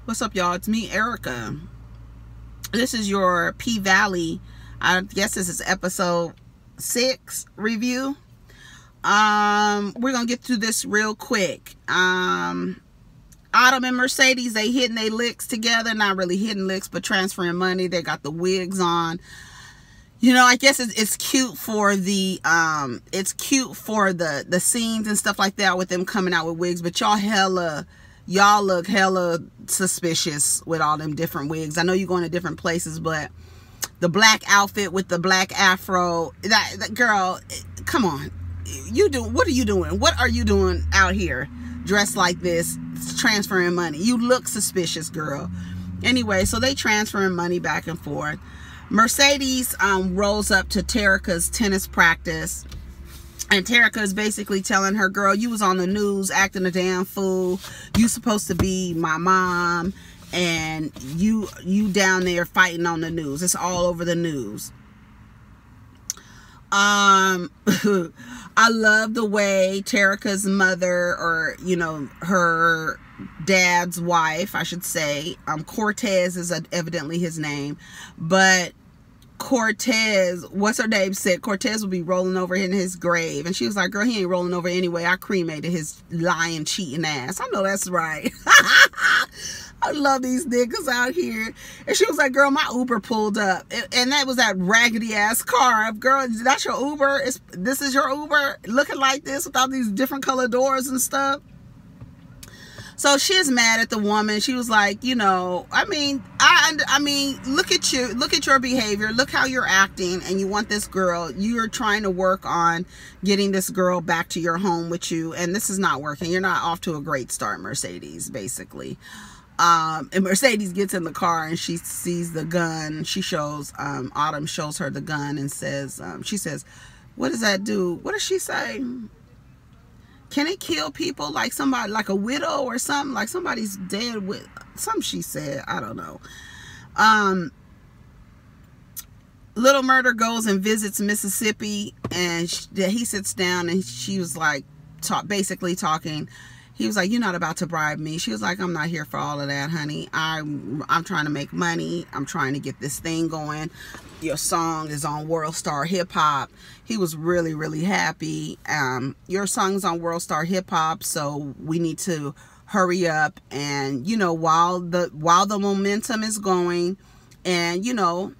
What's up, y'all? It's me, Erica. This is your P-Valley. I guess this is episode 6 review. We're gonna get through this real quick. Autumn and Mercedes, they hitting their licks together. Not really hitting licks, but transferring money. They got the wigs on. You know, I guess it's cute for the the scenes and stuff like that with them coming out with wigs. But y'all look hella suspicious with all them different wigs. I know you're going to different places, but the black outfit with the black afro, that girl, come on. What are you doing? What are you doing out here dressed like this, transferring money? You look suspicious, girl. Anyway, so they transferring money back and forth. Mercedes rolls up to Terica's tennis practice, and Terica is basically telling her, girl, you was on the news acting a damn fool. You supposed to be my mom, and you down there fighting on the news. It's all over the news. I love the way Terica's mother, or you know, her dad's wife, I should say, Cortez is evidently his name, but Cortez, what's her name, said Cortez will be rolling over in his grave. And she was like, girl, he ain't rolling over anyway. I cremated his lying, cheating ass. I know that's right. I love these niggas out here. And she was like, girl, my Uber pulled up. And that was that raggedy ass car. Girl, that's your Uber? This is your Uber? Looking like this with all these different color doors and stuff? So she's mad at the woman. She was like, you know, I mean, look at you, look at your behavior, look how you're acting, and you want this girl, you're trying to work on getting this girl back to your home with you, and this is not working. You're not off to a great start, Mercedes, basically. And Mercedes gets in the car and she sees the gun. She shows, Autumn shows her the gun and says, she says, what does that do? What does she say? Can it kill people, like somebody, like a widow or something? Like somebody's dead with something she said. I don't know. Little Murder goes and visits Mississippi, and he sits down, and she was like, basically talking. He was like, you're not about to bribe me. She was like, I'm not here for all of that, honey. I'm trying to make money. I'm trying to get this thing going. Your song is on World Star Hip Hop. He was really, really happy. Your song's on World Star Hip Hop, so we need to hurry up. And, you know, while the momentum is going, and, you know,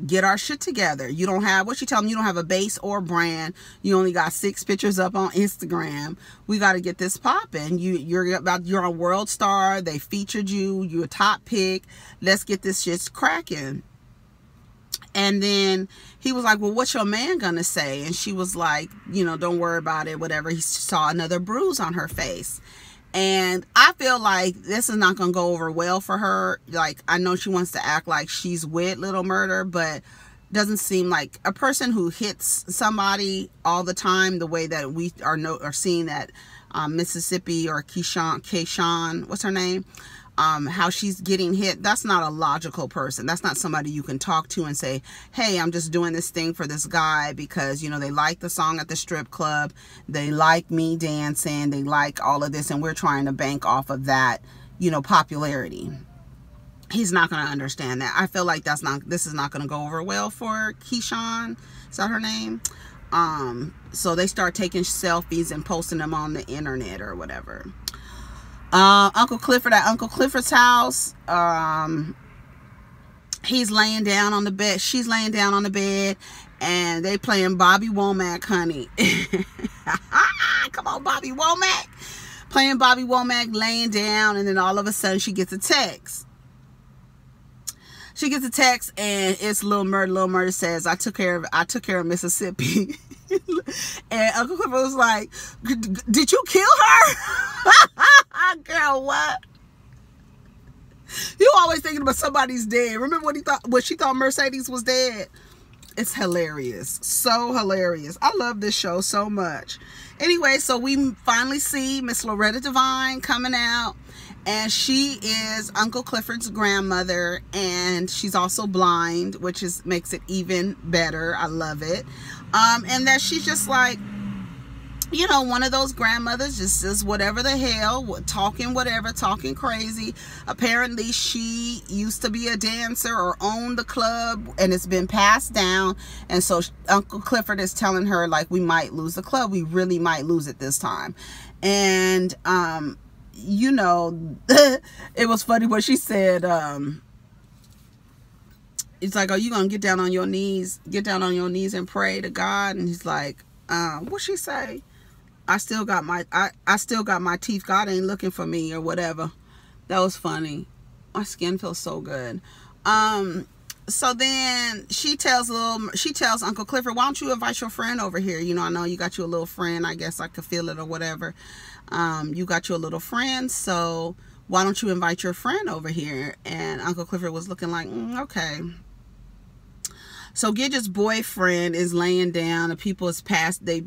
get our shit together. You don't have, what she tell me, you don't have a base or brand. You only got 6 pictures up on Instagram. We got to get this popping. You're on World Star. They featured you. You're a top pick. Let's get this shit cracking. And then he was like, well, what's your man gonna say? And she was like, you know, don't worry about it, whatever. He saw another bruise on her face. And I feel like this is not gonna go over well for her. Like, I know she wants to act like she's with Little Murder, but doesn't seem like a person who hits somebody all the time the way that we are seeing that Mississippi, or Keyshawn, what's her name? How she's getting hit. That's not a logical person. That's not somebody you can talk to and say, hey, I'm just doing this thing for this guy because, you know, they like the song at the strip club, they like me dancing, they like all of this, and we're trying to bank off of that, you know, popularity. He's not going to understand that. I feel like this is not going to go over well for Keyshawn. Is that her name? So they start taking selfies and posting them on the internet or whatever. Uncle Clifford at Uncle Clifford's house. He's laying down on the bed. She's laying down on the bed, and they playing Bobby Womack, honey. Come on, Bobby Womack. Playing Bobby Womack, laying down, and then all of a sudden she gets a text. She gets a text, and it's Little Murder. Little Murder says, I took care of Mississippi. And Uncle Clifford was like, did you kill her? Girl, what? You always thinking about somebody's dead. Remember when she thought Mercedes was dead? It's hilarious. So hilarious. I love this show so much. Anyway, so we finally see Miss Loretta Devine coming out. And she is Uncle Clifford's grandmother, and she's also blind, which makes it even better. I love it. And that she's just like, you know, one of those grandmothers just says whatever the hell, talking crazy. Apparently she used to be a dancer or owned the club, and it's been passed down. And so Uncle Clifford is telling her, like, we might lose the club. We really might lose it this time. And you know, it was funny what she said. It's like, are you gonna get down on your knees and pray to God? And he's like, what'd she say? I still got my teeth. God ain't looking for me, or whatever. That was funny. My skin feels so good. So then she tells Uncle Clifford, why don't you invite your friend over here? You know, I know you got you a little friend. I guess I could feel it or whatever. You got you a little friend, so why don't you invite your friend over here? And Uncle Clifford was looking like, okay. So Gidget's boyfriend is laying down. The people is past. They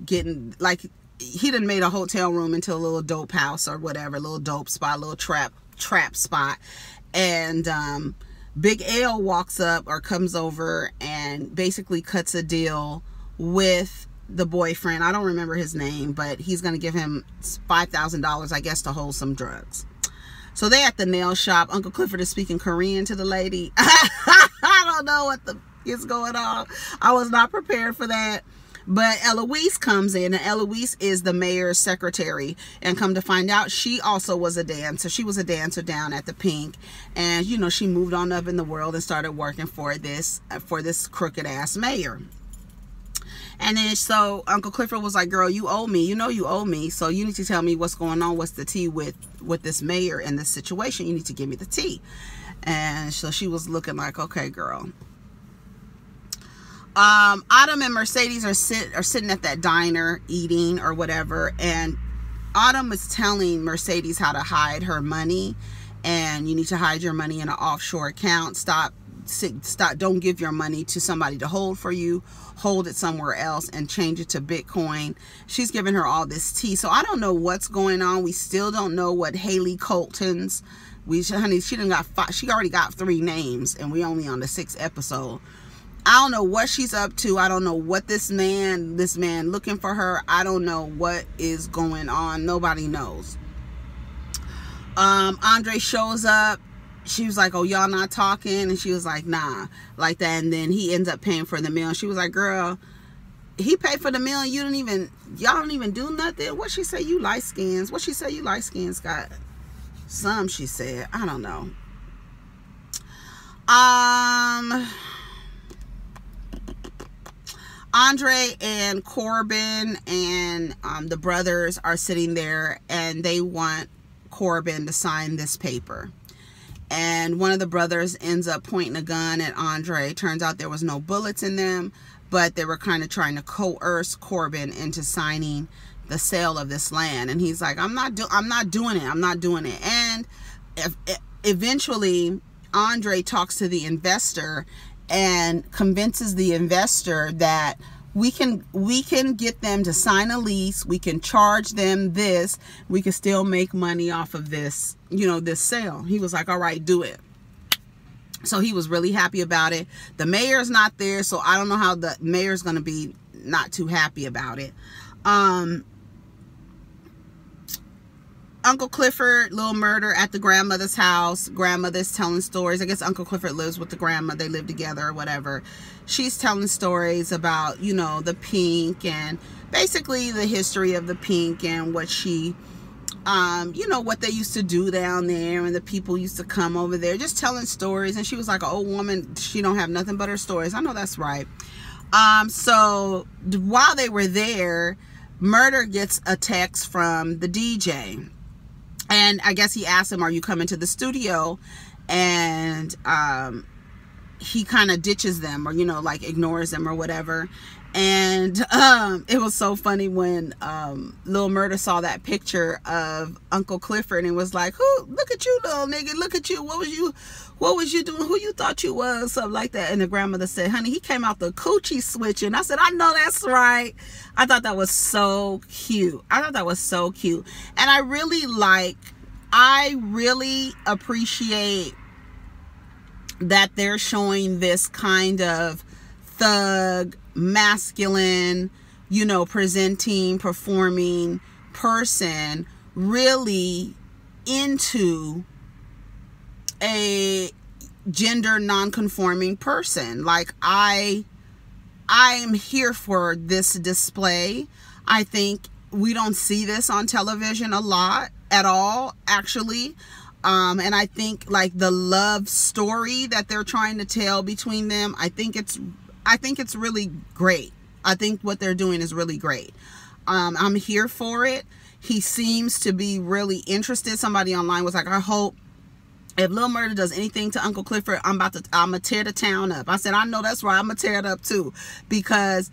getting, like, he done made a hotel room into a little dope house or whatever, a little dope spot, a little trap spot. And Big L walks up or comes over and basically cuts a deal with the boyfriend. I don't remember his name, but he's gonna give him $5,000, I guess, to hold some drugs. So they at the nail shop. Uncle Clifford is speaking Korean to the lady. I don't know what is going on. I was not prepared for that. But Eloise comes in, and Eloise is the mayor's secretary. And come to find out, she also was a dancer. She was a dancer down at the Pynk. And, you know, she moved on up in the world and started working for this crooked ass mayor. And then so Uncle Clifford was like, girl, you owe me. You know you owe me. So you need to tell me what's going on. What's the tea with this mayor and this situation? You need to give me the tea. And so she was looking like, okay, girl. Autumn and Mercedes are sitting at that diner eating or whatever. And Autumn is telling Mercedes how to hide her money. And you need to hide your money in an offshore account. Stop, don't give your money to somebody to hold for you. Hold it somewhere else and change it to Bitcoin. She's giving her all this tea. So I don't know what's going on. We still don't know what Haley Colton's. Honey, she already got 3 names, and we only on the 6th episode. I don't know what she's up to. I don't know what this man looking for her. I don't know what is going on. Nobody knows. Andre shows up. She was like, oh, y'all not talking? And she was like, nah, like that. And then he ends up paying for the meal. And she was like, girl, he paid for the meal. And y'all don't even do nothing. What she say? You light skins. What she say? You light skins got some, she said. I don't know. Andre and Corbin and the brothers are sitting there, and they want Corbin to sign this paper. And one of the brothers ends up pointing a gun at Andre. Turns out there was no bullets in them, but they were kind of trying to coerce Corbin into signing the sale of this land. And he's like, I'm not doing it. And eventually Andre talks to the investor and convinces the investor that we can get them to sign a lease. We can charge them this. We can still make money off of this, you know, this sale. He was like, all right, do it. So he was really happy about it. The mayor's not there, so I don't know how the mayor's going to be not too happy about it. Uncle Clifford, little murder at the grandmother's house. Grandmother's telling stories. I guess Uncle Clifford lives with the grandma. They live together or whatever. She's telling stories about, you know, the Pynk and basically the history of the Pynk and what she, you know, what they used to do down there, and the people used to come over there, just telling stories. And she was like, an old woman, she don't have nothing but her stories. I know that's right. So while they were there, Murder gets a text from the DJ. And I guess he asked him, are you coming to the studio? And he kind of ditches them, or, you know, like ignores them or whatever. And it was so funny when Lil Murder saw that picture of Uncle Clifford and was like, "Who? Look at you, little nigga. Look at you. What was you doing? Who you thought you was?" Something like that. And the grandmother said, "Honey, he came out the coochie switching." I said, "I know that's right." I thought that was so cute. I thought that was so cute. And I really appreciate that they're showing this kind of thug, masculine, you know, presenting, performing person really into a gender non-conforming person. Like, I am here for this display. I think we don't see this on television a lot at all, actually. And I think like the love story that they're trying to tell between them, I think it's really great. I think what they're doing is really great. I'm here for it. He seems to be really interested. Somebody online was like, I hope if Lil Murda does anything to Uncle Clifford, I'm gonna tear the town up. I said, I know that's right. I'm gonna tear it up too, because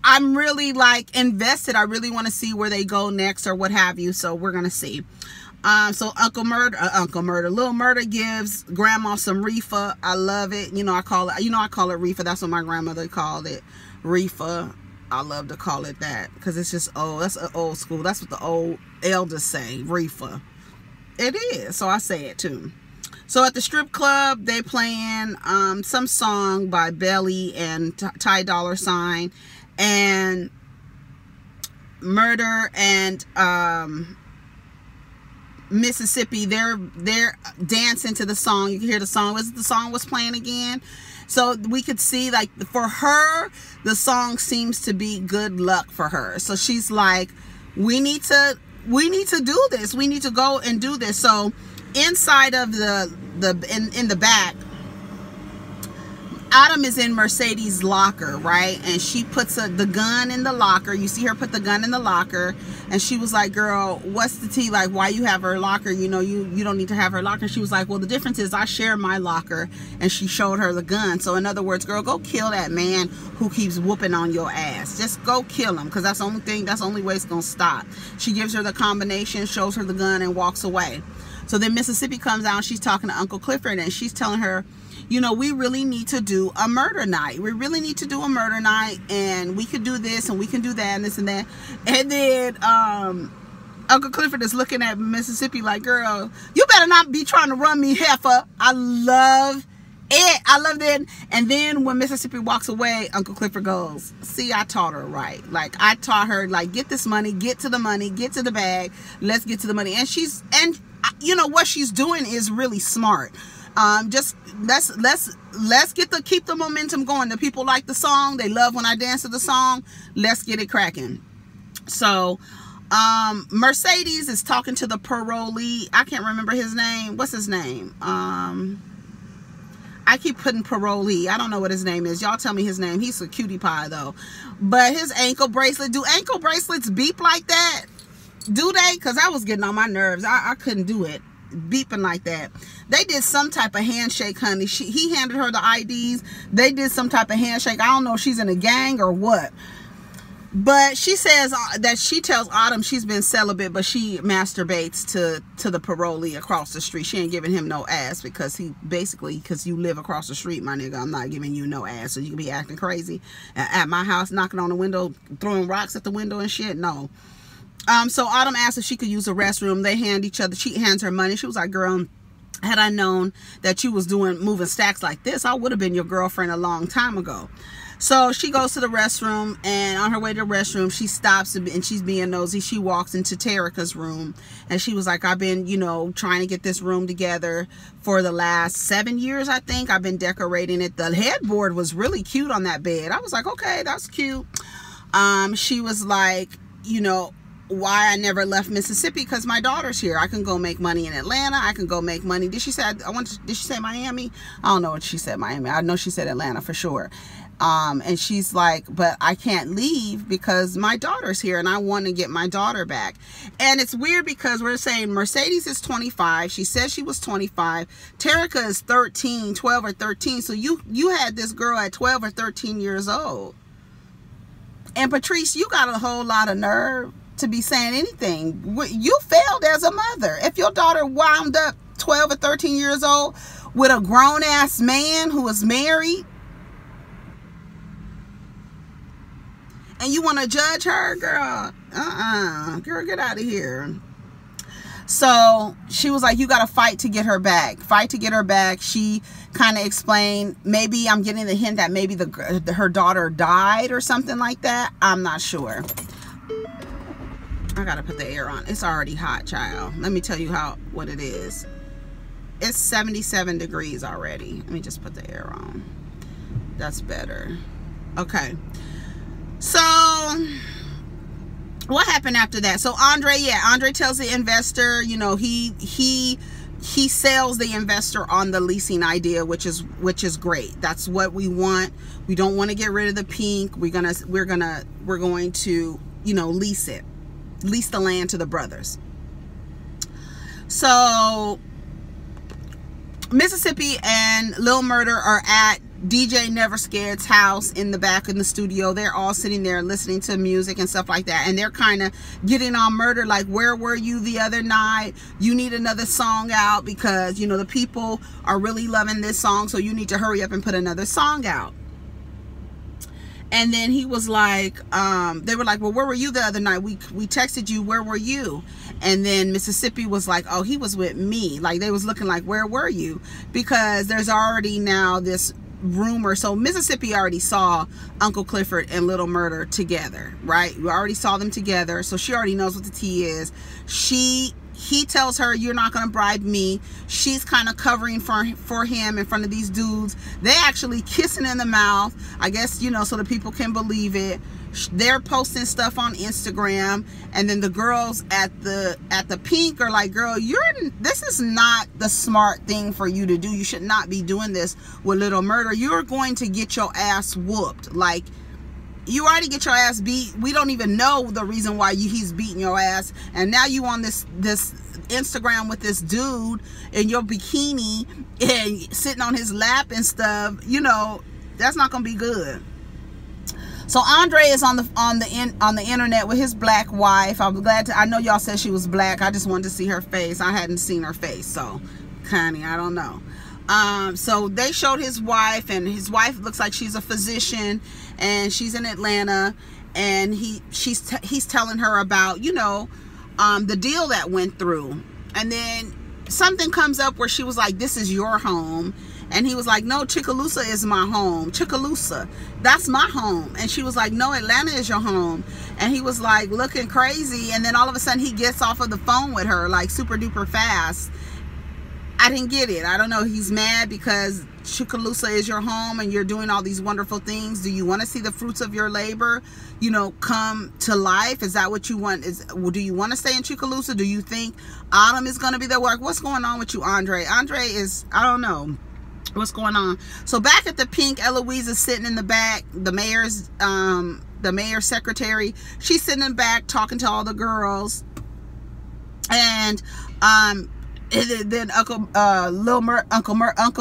I'm really like invested. I really want to see where they go next or what have you. So we're gonna see. So Lil Murda gives Grandma some reefer. I love it. You know, I call it reefer. That's what my grandmother called it, reefer. I love to call it that because it's just old. That's old school. That's what the old elders say, reefer. It is. So I say it too. So at the strip club, they playing some song by Belly and Ty Dolla $ign, and Murder and Mississippi. They're dancing to the song. You can hear the song. The song was playing again. So we could see, like, for her, the song seems to be good luck for her. So she's like, we need to do this. We need to go and do this. So inside of in the back, Autumn is in Mercedes' locker, right? And she puts the gun in the locker. You see her put the gun in the locker. And she was like, girl, what's the tea? Like, why you have her locker? You know, you don't need to have her locker. She was like, well, the difference is I share my locker. And she showed her the gun. So in other words, girl, go kill that man who keeps whooping on your ass. Just go kill him, because that's the only way it's going to stop. She gives her the combination, shows her the gun, and walks away. So then Mississippi comes out, and she's talking to Uncle Clifford, and she's telling her, you know, we really need to do a murder night. We really need to do a murder night, and we could do this, and we can do that, and this and that. And then Uncle Clifford is looking at Mississippi like, girl, you better not be trying to run me, heifer. I love it. I love it. And then when Mississippi walks away, Uncle Clifford goes, see, I taught her right. Like, I taught her, like, get this money, get to the money, get to the bag. Let's get to the money. And you know, what she's doing is really smart. Just let's keep the momentum going. The people like the song. They love when I dance to the song. Let's get it cracking. So Mercedes is talking to the parolee. I can't remember his name. What's his name? I keep putting parolee. I don't know what his name is. Y'all tell me his name. He's a cutie pie though. But his ankle bracelet. Do ankle bracelets beep like that? Do they? Because I was getting on my nerves. I couldn't do it. Beeping like that. They did some type of handshake, honey. He handed her the IDs. They did some type of handshake. I don't know if she's in a gang or what. But she says that she tells Autumn she's been celibate, but she masturbates to the parolee across the street. She ain't giving him no ass because because you live across the street, my nigga. I'm not giving you no ass. So you can be acting crazy at my house, knocking on the window, throwing rocks at the window and shit. No. So Autumn asked if she could use the restroom. They hand each other, she hands her money. She was like, girl, had I known that you was moving stacks like this, I would have been your girlfriend a long time ago. So she goes to the restroom, and on her way to the restroom, she stops and she's being nosy. She walks into Terica's room, and she was like, I've been, you know, trying to get this room together for the last 7 years, I think. I've been decorating it. The headboard was really cute on that bed. I was like, okay, that's cute. She was like, you know, why I never left Mississippi, because my daughter's here. I can go make money in Atlanta. I can go make money. Did she say Miami? I don't know what she said, Miami. I know she said Atlanta for sure. And she's like, but I can't leave because my daughter's here and I want to get my daughter back. And it's weird because we're saying Mercedes is 25. She said she was 25. Terica is 12 or 13. So you had this girl at 12 or 13 years old. And Patrice, you got a whole lot of nerve to be saying anything. You failed as a mother. If your daughter wound up 12 or 13 years old with a grown-ass man who is married, and you want to judge her, girl, girl, get out of here. So she was like, you got to fight to get her back. Fight to get her back. She kind of explained, maybe I'm getting the hint that maybe her daughter died or something like that. I'm not sure. I got to put the air on. It's already hot, child. Let me tell you what it is. It's 77 degrees already. Let me just put the air on. That's better. Okay. So what happened after that? So Andre tells the investor, you know, he sells the investor on the leasing idea, which is great. That's what we want. We don't want to get rid of the Pynk. We're going to, you know, lease the land to the brothers. So Mississippi and Lil Murder are at DJ Never Scared's house in the back in the studio. They're all sitting there listening to music and stuff like that, and they're kind of getting on Murder, like, where were you the other night? You need another song out because, you know, the people are really loving this song, so you need to hurry up and put another song out. And then he was like, they were like, well, where were you the other night? We texted you, where were you? And then Mississippi was like, oh, he was with me. Like, they was looking like, where were you? Because there's already now this rumor. So Mississippi already saw Uncle Clifford and Little Murder together, right? We already saw them together, so she already knows what the tea is. He tells her, you're not going to bribe me. She's kind of covering for him in front of these dudes. They actually kissing in the mouth, I guess, you know, so that people can believe it. They're posting stuff on Instagram, and then the girls at the Pynk are like, girl, this is not the smart thing for you to do. You should not be doing this with Little Murder. You're going to get your ass whooped. Like, you already get your ass beat. We don't even know the reason why he's beating your ass, and now you on this Instagram with this dude in your bikini and sitting on his lap and stuff. You know, that's not gonna be good. So Andre is on the internet with his black wife. I'm glad I know y'all said she was black. I just wanted to see her face. I hadn't seen her face, so Connie, I don't know. So they showed his wife, and his wife looks like she's a physician, and she's in Atlanta, and he's telling her about, you know, the deal that went through. And then something comes up where she was like, this is your home. And he was like, no, Chickaloosa is my home. Chickaloosa, that's my home. And she was like, no, Atlanta is your home. And he was like looking crazy. And then all of a sudden he gets off of the phone with her like super duper fast. I didn't get it. I don't know. He's mad because Chickaloosa is your home and you're doing all these wonderful things. Do you want to see the fruits of your labor, you know, come to life? Is that what you want? Do you want to stay in Chickaloosa? Do you think Autumn is going to be there? What's going on with you, Andre? Andre is, I don't know what's going on. So back at the Pynk, Eloise is sitting in the back. The mayor's secretary, she's sitting in the back talking to all the girls. And then Uncle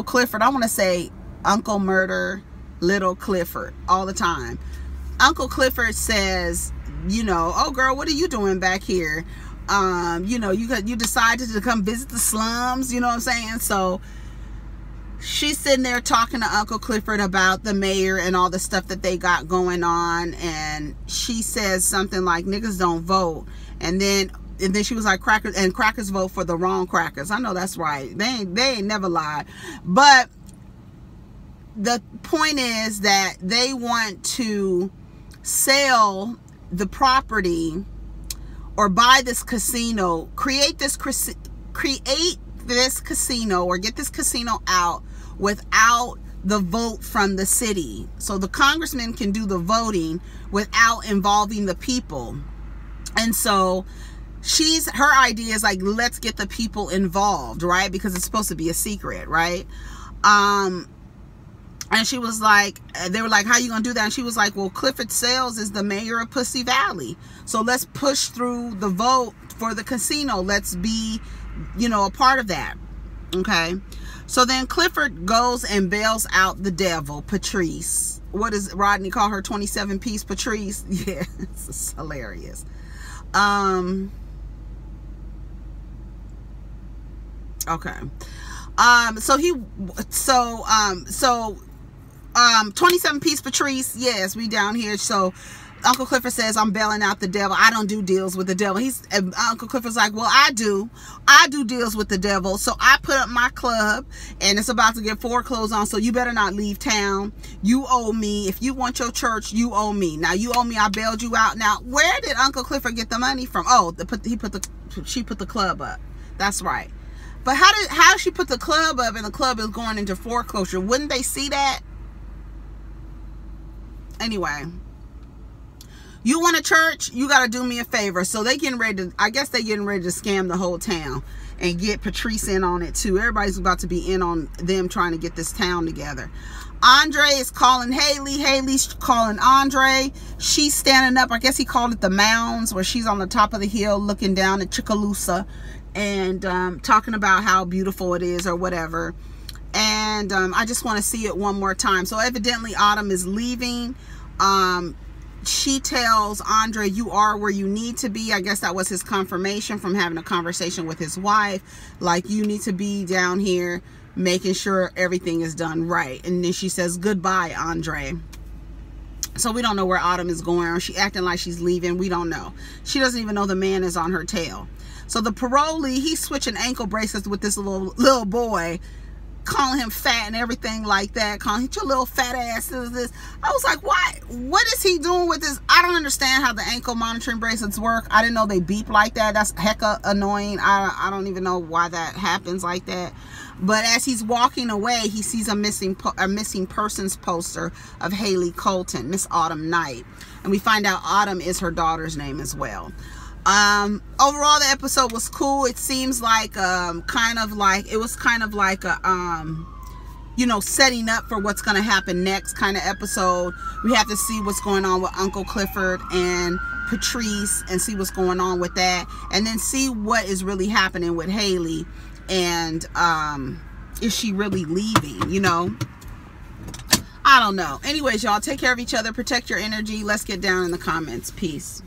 Clifford, I want to say Uncle Murder, Little Clifford all the time. Uncle Clifford says, you know, oh girl, what are you doing back here? You know, you decided to come visit the slums, you know what I'm saying? So she's sitting there talking to Uncle Clifford about the mayor and all the stuff that they got going on, and she says something like, niggas don't vote. And then she was like, crackers vote for the wrong crackers. I know that's right. They ain't never lied. But the point is that they want to sell the property or buy this casino, create this casino or get this casino out without the vote from the city. So the congressman can do the voting without involving the people. And so her idea is like, let's get the people involved, right? Because it's supposed to be a secret, right? And she was like, they were like, how you gonna do that? And she was like, well, Clifford Sales is the mayor of Pussy Valley, so let's push through the vote for the casino. Let's be, you know, a part of that. Okay. So then Clifford goes and bails out the devil, Patrice. What does Rodney call her? 27-piece Patrice? Yeah, it's hilarious. Okay. 27-piece Patrice. Yes, we down here. So Uncle Clifford says, I'm bailing out the devil. I don't do deals with the devil. Uncle Clifford's like, well, I do deals with the devil. So I put up my club and it's about to get foreclosed on. So you better not leave town. You owe me. If you want your church, you owe me. Now you owe me. I bailed you out. Now, where did Uncle Clifford get the money from? Oh, she put the club up. That's right. But how did she put the club up and the club is going into foreclosure? Wouldn't they see that? Anyway. You want a church, you got to do me a favor. So they getting ready to, I guess they getting ready to scam the whole town and get Patrice in on it too. Everybody's about to be in on them trying to get this town together. Andre is calling Haley. Haley's calling Andre. She's standing up. I guess he called it the mounds, where she's on the top of the hill looking down at Chickaloosa and talking about how beautiful it is or whatever. And I just want to see it one more time. So evidently Autumn is leaving. She tells Andre, you are where you need to be. I guess that was his confirmation from having a conversation with his wife. Like, you need to be down here making sure everything is done right. And then she says, goodbye, Andre. So we don't know where Autumn is going. Or she acting like she's leaving. We don't know. She doesn't even know the man is on her tail. So the parolee, he's switching ankle bracelets with this little boy, calling him fat and everything like that, calling your little fat ass this. I was like, why? What is he doing with this? I don't understand how the ankle monitoring bracelets work. I didn't know they beep like that. That's hecka annoying. I don't even know why that happens like that. But as he's walking away, he sees a missing persons poster of Haley Colton, Miss Autumn Knight, and we find out Autumn is her daughter's name as well. Overall, the episode was cool. It seems like kind of like a you know, setting up for what's going to happen next kind of episode. We have to see what's going on with Uncle Clifford and Patrice and see what's going on with that, and then see what is really happening with Haley, and is she really leaving, you know? I don't know. Anyways, y'all, take care of each other, protect your energy. Let's get down in the comments. Peace.